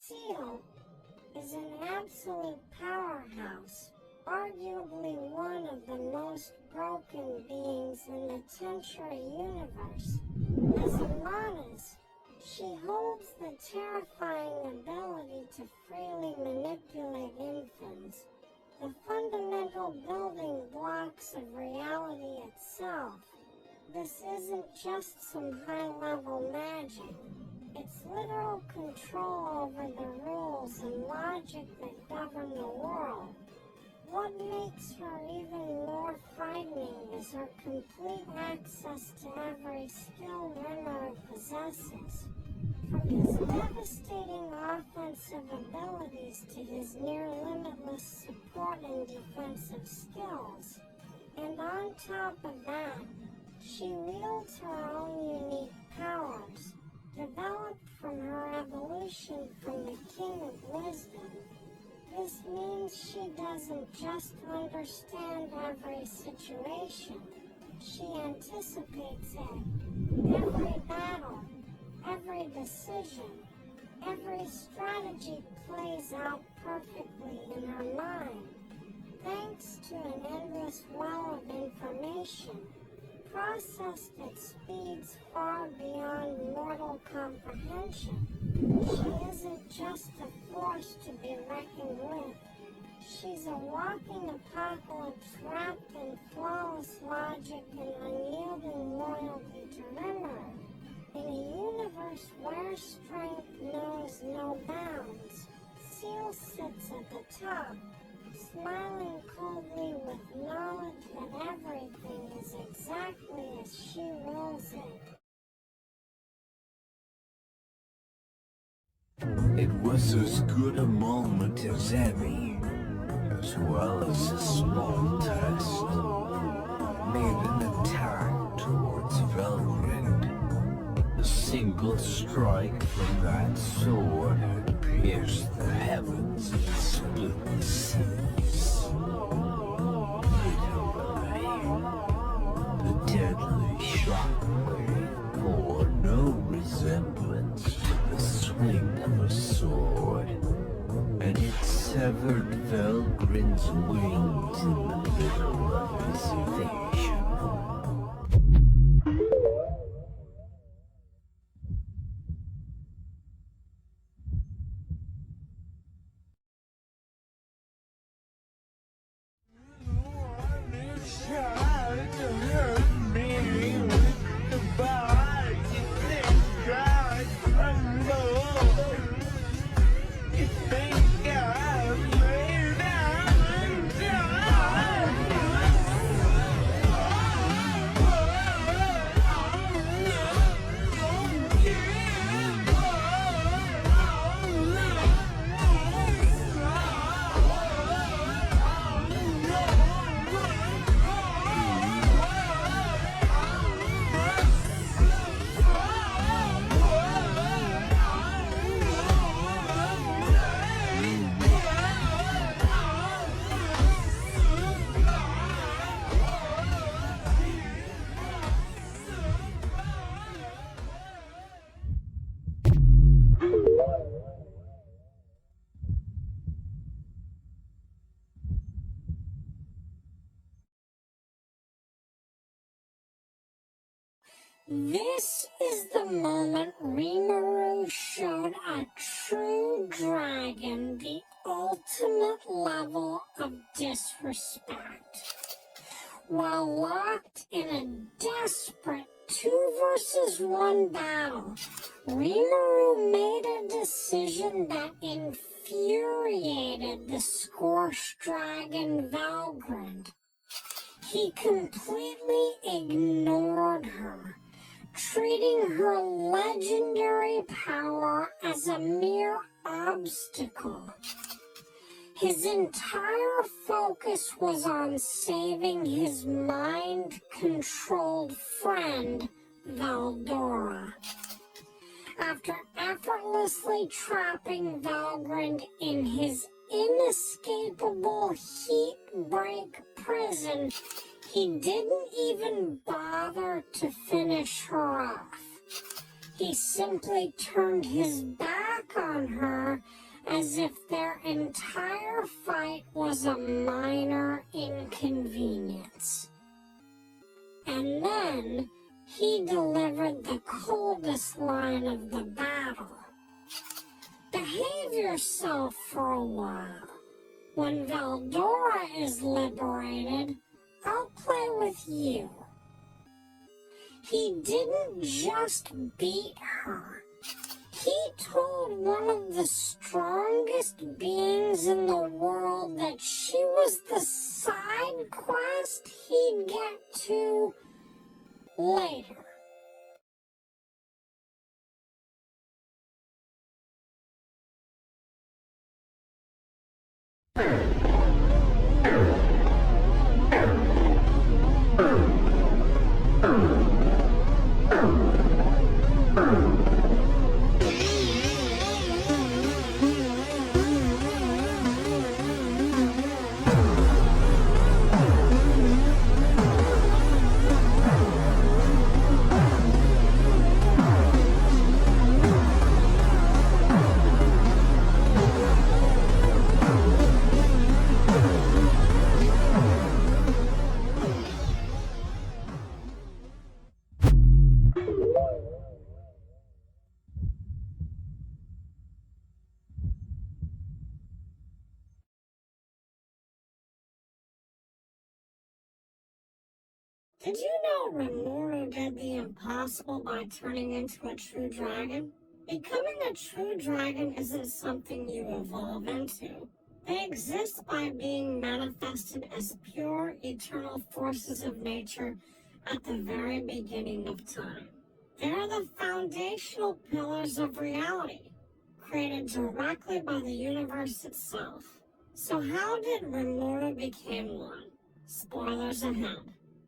Ciel is an absolute powerhouse, arguably one of the most broken beings in the Tensure universe. As a goddess, she holds the terrifying ability to freely manipulate infants, the fundamental building blocks of reality itself. This isn't just some high-level magic. It's literal control over the rules and logic that govern the world. What makes her even more frightening is her complete access to every skill Rimuru possesses. From his devastating offensive abilities to his near-limitless support and defensive skills. And on top of that, she wields her own unique powers, developed from her evolution from the King of Wisdom. This means she doesn't just understand every situation, she anticipates it. Every battle, every decision, every strategy plays out perfectly in her mind, thanks to an endless well of information, processed at speeds far beyond mortal comprehension. She isn't just a force to be reckoned with. She's a walking apocalypse wrapped in flawless logic and unyielding loyalty to Rimuru. In a universe where strength knows no bounds, Ciel sits at the top, smiling coldly with knowledge that everything is exactly as she wills it. It was as good a moment as any, as well as a small test. Made an attack towards Valgrind. A single strike from that sword had pierced the heavens and split the seas. The deadly shockwave bore no resemblance to the swing of a sword, and it severed Valgrind's wings in the middle of his evasion. This is the moment Rimuru showed a true dragon the ultimate level of disrespect. While locked in a desperate 2-versus-1 battle, Rimuru made a decision that infuriated the scorched dragon Valgrind. He completely ignored her, treating her legendary power as a mere obstacle. His entire focus was on saving his mind-controlled friend, Valdora. After effortlessly trapping Valgrind in his inescapable heat-break prison, he didn't even bother to finish her off. He simply turned his back on her as if their entire fight was a minor inconvenience. And then he delivered the coldest line of the battle. Behave yourself for a while. When Veldora is liberated, I'll play with you. He didn't just beat her. He told one of the strongest beings in the world that she was the side quest he'd get to later. Did you know Rimuru did the impossible by turning into a true dragon? Becoming a true dragon isn't something you evolve into. They exist by being manifested as pure, eternal forces of nature at the very beginning of time. They are the foundational pillars of reality, created directly by the universe itself. So how did Rimuru become one? Spoilers ahead.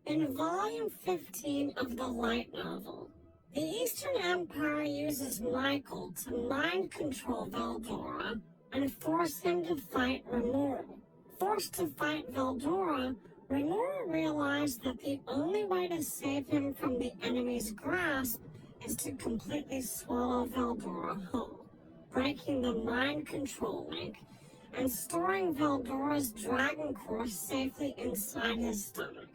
In Volume 15 of the light novel, the Eastern Empire uses Michael to mind control Veldora and force him to fight Rimuru. Forced to fight Veldora, Rimuru realized that the only way to save him from the enemy's grasp is to completely swallow Veldora whole, breaking the mind control link and storing Veldora's dragon core safely inside his stomach.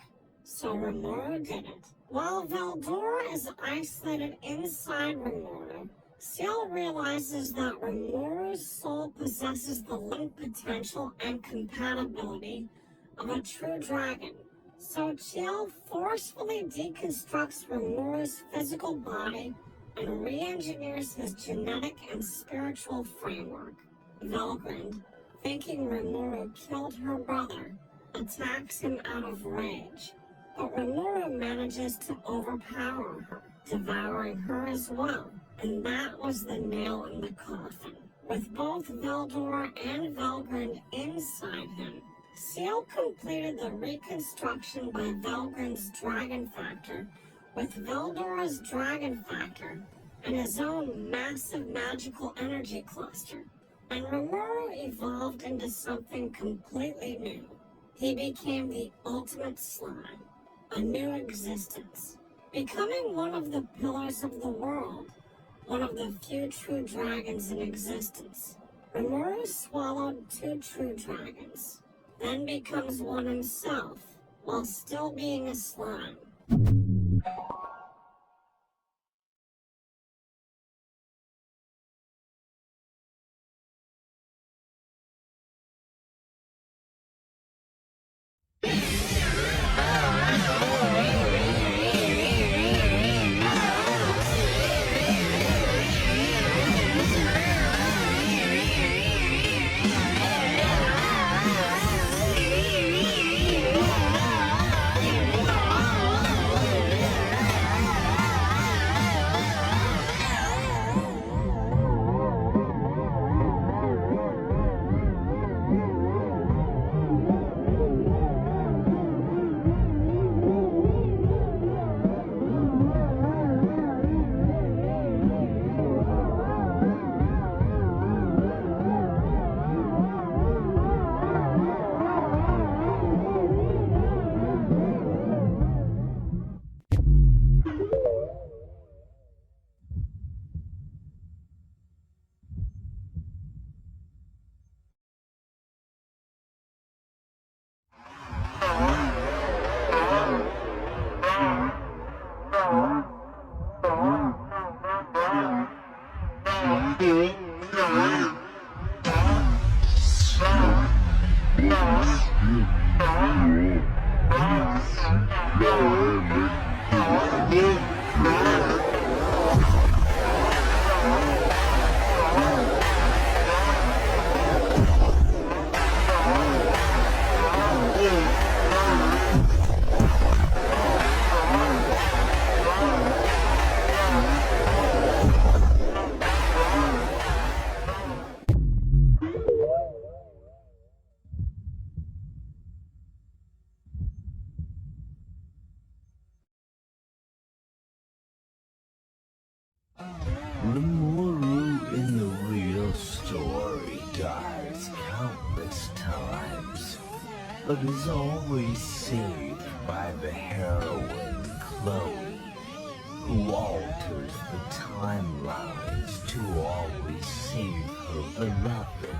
So Rimuru did it. While Veldora is isolated inside Rimuru, Ciel realizes that Rimuru's soul possesses the linked potential and compatibility of a true dragon. So Ciel forcefully deconstructs Rimuru's physical body and re-engineers his genetic and spiritual framework. Velgrind, thinking Rimuru killed her brother, attacks him out of rage. But Rimuru manages to overpower her, devouring her as well. And that was the nail in the coffin. With both Veldora and Velgrind inside him, Ciel completed the reconstruction by Velgrind's dragon factor with Veldora's dragon factor and his own massive magical energy cluster. And Rimuru evolved into something completely new. He became the ultimate slime. A new existence, becoming one of the pillars of the world, one of the few true dragons in existence. Rimuru swallowed 2 true dragons, then becomes one himself, while still being a slime. but is always saved by the heroine Chloe, who alters the timelines to always save her beloved.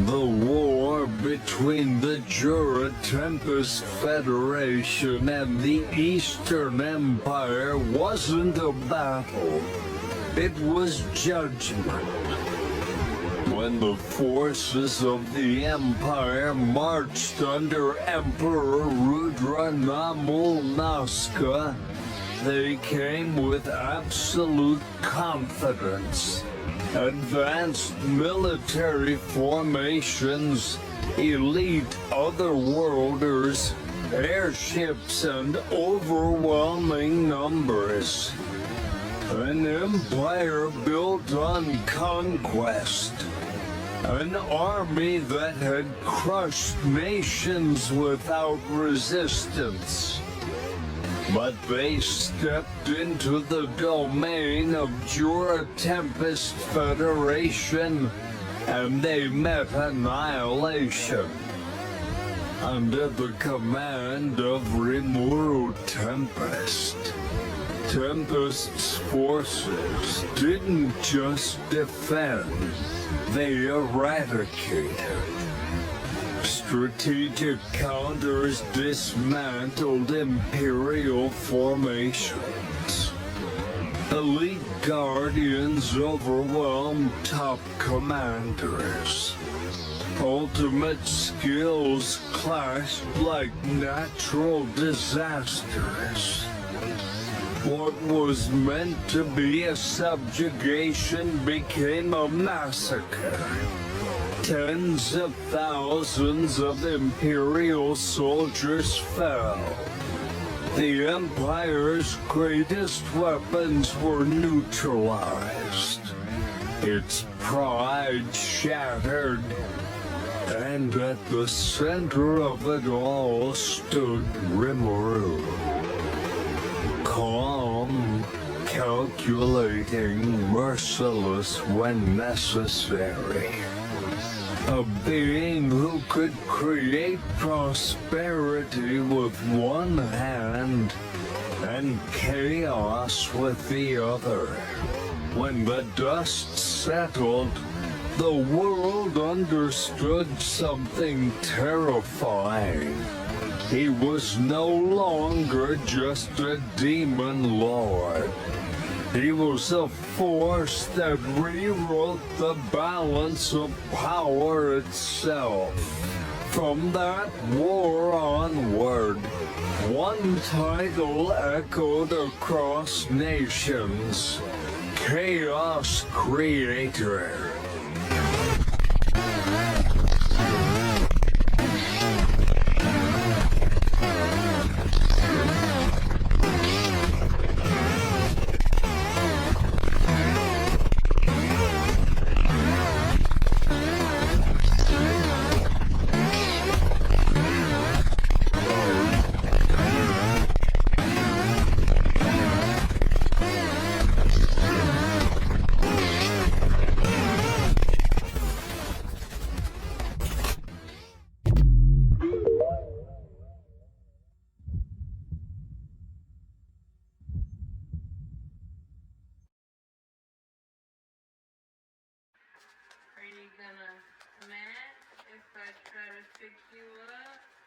The war between the Jura Tempest Federation and the Eastern Empire wasn't a battle. It was judgment. When the forces of the Empire marched under Emperor Rudranamulnaska, they came with absolute confidence. Advanced military formations, elite otherworlders, airships, and overwhelming numbers. An empire built on conquest. An army that had crushed nations without resistance. But they stepped into the domain of Jura Tempest Federation, and they met annihilation. Under the command of Rimuru Tempest, Tempest's forces didn't just defend, they eradicated. Strategic counters dismantled Imperial formations. Elite guardians overwhelmed top commanders. Ultimate skills clashed like natural disasters. What was meant to be a subjugation became a massacre. Tens of thousands of Imperial soldiers fell. The Empire's greatest weapons were neutralized. Its pride shattered. And at the center of it all stood Rimuru. Calm, calculating, merciless when necessary. A being who could create prosperity with one hand and chaos with the other. When the dust settled, the world understood something terrifying. He was no longer just a demon lord. He was a force that rewrote the balance of power itself. From that war onward, one title echoed across nations: Chaos Creator. Are you gonna smash if I try to pick you up?